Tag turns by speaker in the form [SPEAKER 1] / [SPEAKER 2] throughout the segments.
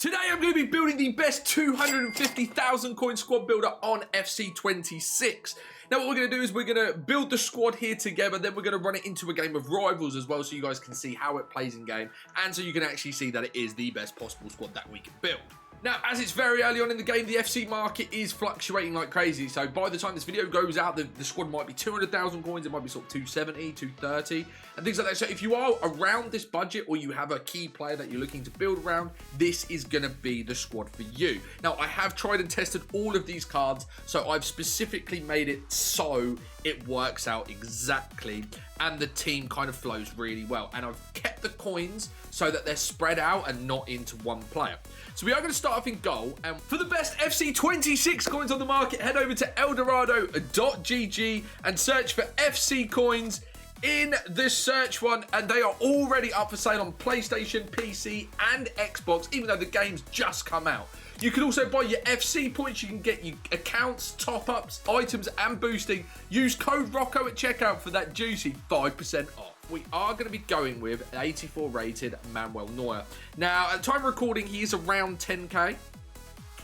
[SPEAKER 1] Today I'm going to be building the best 250,000 coin squad builder on FC26. Now what we're going to do is we're going to build the squad here together, then we're going to run it into a game of Rivals as well so you guys can see how it plays in game and so you can actually see that it is the best possible squad that we can build. Now, as it's very early on in the game, the FC market is fluctuating like crazy. So by the time this video goes out, the squad might be 200,000 coins. It might be sort of 270, 230, and things like that. So if you are around this budget or you have a key player that you're looking to build around, this is going to be the squad for you. Now, I have tried and tested all of these cards. So I've specifically made it so it works out exactly and the team kind of flows really well. And I've kept the coins so that they're spread out and not into one player. So we are going to start off in goal, and for the best FC26 coins on the market, head over to eldorado.gg and search for FC coins in the search one, and they are already up for sale on PlayStation, PC and Xbox, even though the game's just come out. You can also buy your FC points, you can get your accounts, top-ups, items and boosting. Use code ROCCO at checkout for that juicy 5% off. We are going to be going with 84 rated Manuel Neuer. Now, at the time of recording, he is around 10k.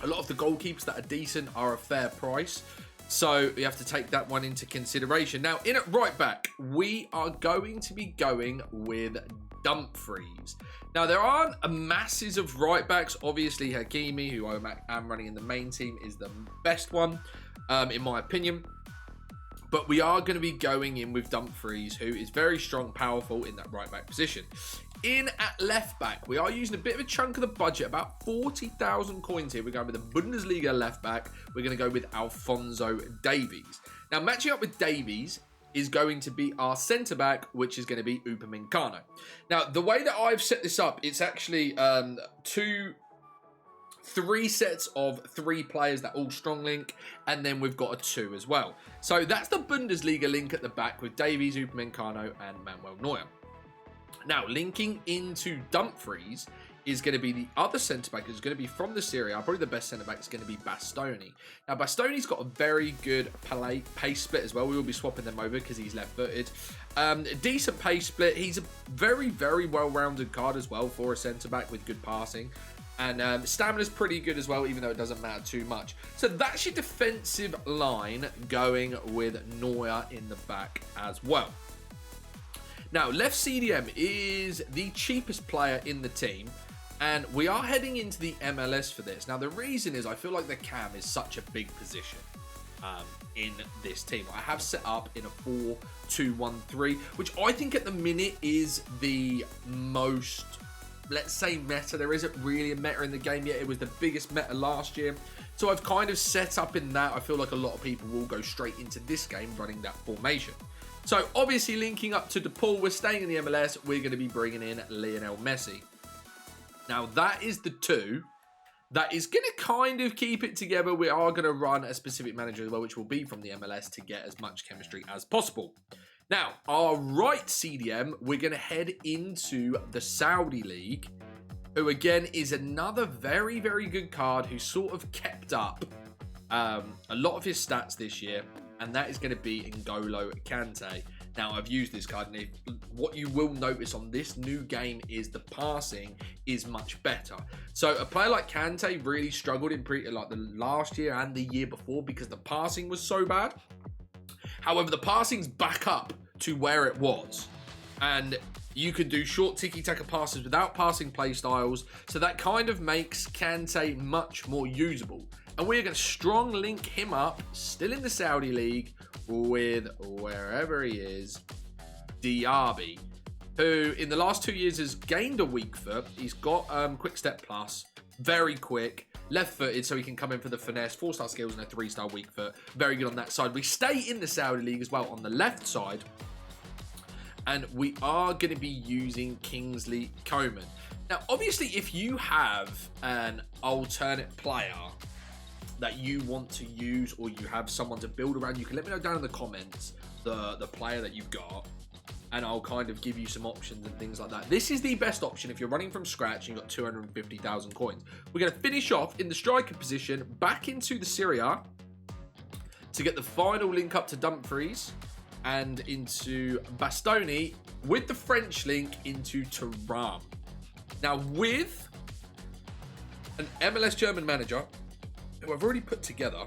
[SPEAKER 1] A lot of the goalkeepers that are decent are a fair price. So we have to take that one into consideration. Now, in at right back, we are going to be going with Dumfries. Now, there aren't a masses of right backs. Obviously, Hakimi, who I am running in the main team, is the best one, in my opinion. But we are going to be going in with Dumfries, who is very strong, powerful in that right back position. In at left back, we are using a bit of a chunk of the budget, about 40,000 coins here. We're going with the Bundesliga left back. We're going to go with Alphonso Davies. Now, matching up with Davies is going to be our centre back, which is going to be Upamecano. Now, the way that I've set this up, it's actually three sets of 3 players that all strong link, and then we've got a 2 as well. So that's the Bundesliga link at the back with Davies, Upamecano and Manuel Neuer. Now, linking into Dumfries is going to be the other centre-back. It's going to be from the Serie A. Probably the best centre-back is going to be Bastoni. Now, Bastoni's got a very good pace split as well. We will be swapping them over because he's left-footed. Decent pace split. He's a very, very well-rounded card as well for a centre-back with good passing. And stamina's pretty good as well, even though it doesn't matter too much. So that's your defensive line going with Neuer in the back as well. Now, left CDM is the cheapest player in the team, and we are heading into the MLS for this. Now, the reason is I feel like the cam is such a big position in this team. I have set up in a 4-2-1-3, which I think at the minute is the most, let's say, meta. There isn't really a meta in the game yet. It was the biggest meta last year. So I've kind of set up in that. I feel like a lot of people will go straight into this game running that formation. So obviously linking up to DePaul, we're staying in the MLS. We're going to be bringing in Lionel Messi. Now that is the 2 that is going to kind of keep it together. We are going to run a specific manager as well, which will be from the MLS to get as much chemistry as possible. Now, our right CDM, we're going to head into the Saudi League, who again is another very, very good card who sort of kept up a lot of his stats this year, and that is going to be N'Golo Kante. Now, I've used this card, and what you will notice on this new game is the passing is much better. So a player like Kante really struggled in like the last year and the year before because the passing was so bad. However, the passing's back up to where it was. And you can do short tiki-taka passes without passing play styles. So that kind of makes Kante much more usable. And we're going to strong link him up, still in the Saudi League, with wherever he is, Diaby, who in the last 2 years has gained a weak foot. He's got quick step plus, very quick. Left-footed, so he can come in for the finesse, 4-star skills and a 3-star weak foot. Very good on that side. We stay in the Saudi League as well on the left side. And we are going to be using Kingsley Coman. Now, obviously, if you have an alternate player that you want to use or you have someone to build around, you can let me know down in the comments the player that you've got. And I'll kind of give you some options and things like that. This is the best option if you're running from scratch and you've got 250,000 coins. We're going to finish off in the striker position, back into the Serie A to get the final link up to Dumfries and into Bastoni with the French link into Thuram. Now, with an MLS German manager who I've already put together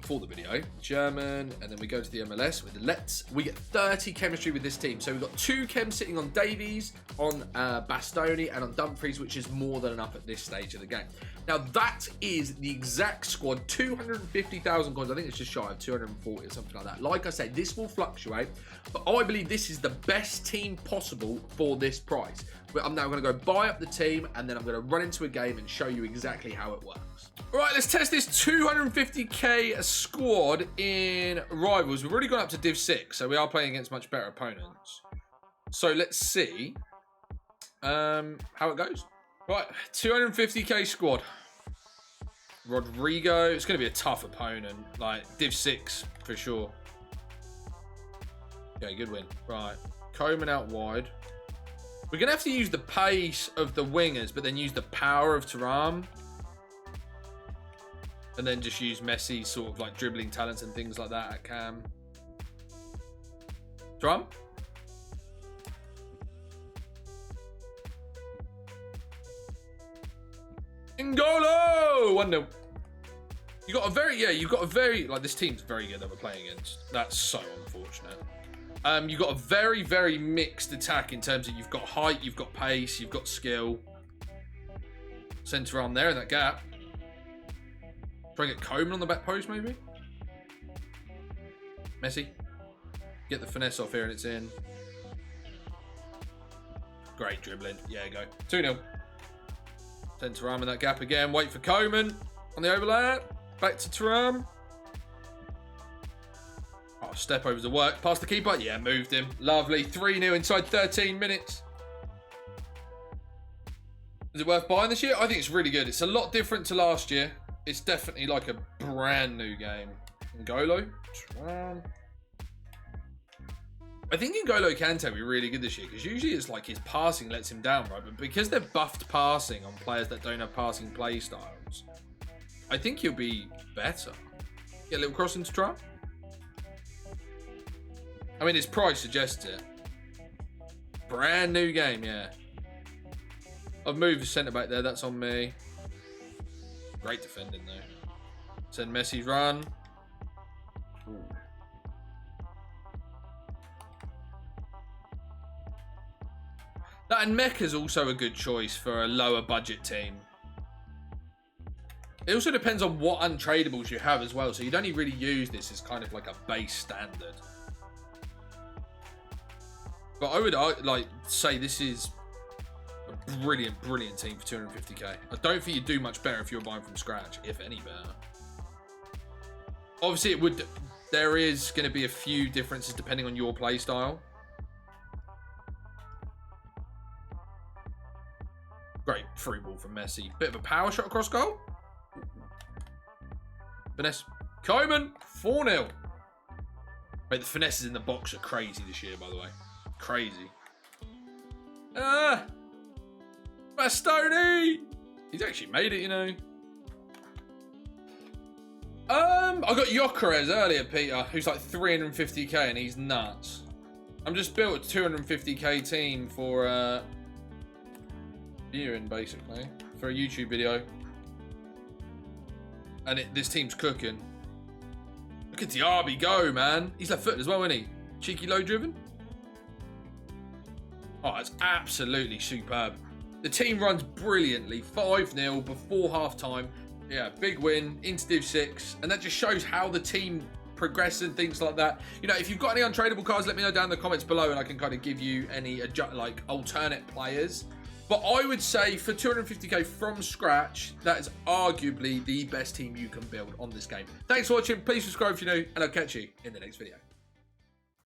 [SPEAKER 1] for the video. German, and then we go to the MLS with the Let's. We get 30 chemistry with this team. So we've got 2 chem sitting on Davies, on Bastoni, and on Dumfries, which is more than enough at this stage of the game. Now, that is the exact squad, 250,000 coins. I think it's just shy of 240 or something like that. Like I said, this will fluctuate, but I believe this is the best team possible for this price. I'm now going to go buy up the team, and then I'm going to run into a game and show you exactly how it works. All right, let's test this 250k squad in Rivals. We've already gone up to Div 6, so we are playing against much better opponents. So let's see how it goes. Right, 250k squad. Rodrigo. It's going to be a tough opponent. Like, Div 6 for sure. Okay, good win. Right, Koeman out wide. We're going to have to use the pace of the wingers, but then use the power of Thuram. And then just use Messi's sort of like dribbling talents and things like that at cam. Thuram? N'Golo! 1-0. You got a very, like, this team's very good that we're playing against. That's so unfortunate. You've got a very, very mixed attack in terms of you've got height, you've got pace, you've got skill. Centre arm there in that gap. Try and get Koeman on the back post, maybe? Messi. Get the finesse off here and it's in. Great dribbling. Yeah, go. 2-0. Centre arm in that gap again. Wait for Koeman on the overlap. Back to Thuram. Oh, step over to work. Past the keeper. Yeah, moved him. Lovely. 3-0 inside 13 minutes. Is it worth buying this year? I think it's really good. It's a lot different to last year. It's definitely like a brand new game. N'Golo. I think N'Golo Kante be really good this year because usually it's like his passing lets him down, right? But because they've buffed passing on players that don't have passing play styles, I think he'll be better. Get a little cross into Thuram. I mean, his price suggests it. Brand new game, yeah. I've moved the centre back there. That's on me. Great defending though. Send Messi run. Ooh. That and Mecca's also a good choice for a lower budget team. It also depends on what untradables you have as well. So you'd only really use this as kind of like a base standard. But I would like say this is a brilliant, brilliant team for 250k. I don't think you'd do much better if you were buying from scratch, if any better. Obviously, it would. There is going to be a few differences depending on your play style. Great free ball from Messi. Bit of a power shot across goal. Finesse. Koeman, 4-0. Mate, the finesses in the box are crazy this year, by the way. Crazy. Bastoni! He's actually made it, you know. I got Gyökeres earlier, Peter, who's like 350k and he's nuts. I'm just built a 250k team for viewing, basically, for a YouTube video. And this team's cooking. Look at Diaby go, man. He's left-footed as well, isn't he? Cheeky low-driven. Oh, it's absolutely superb. The team runs brilliantly. 5-0 before half-time. Yeah, big win into Div 6. And that just shows how the team progresses and things like that. You know, if you've got any untradeable cards, let me know down in the comments below and I can kind of give you any like alternate players. But I would say for 250k from scratch, that is arguably the best team you can build on this game. Thanks for watching. Please subscribe if you're new, and I'll catch you in the next video.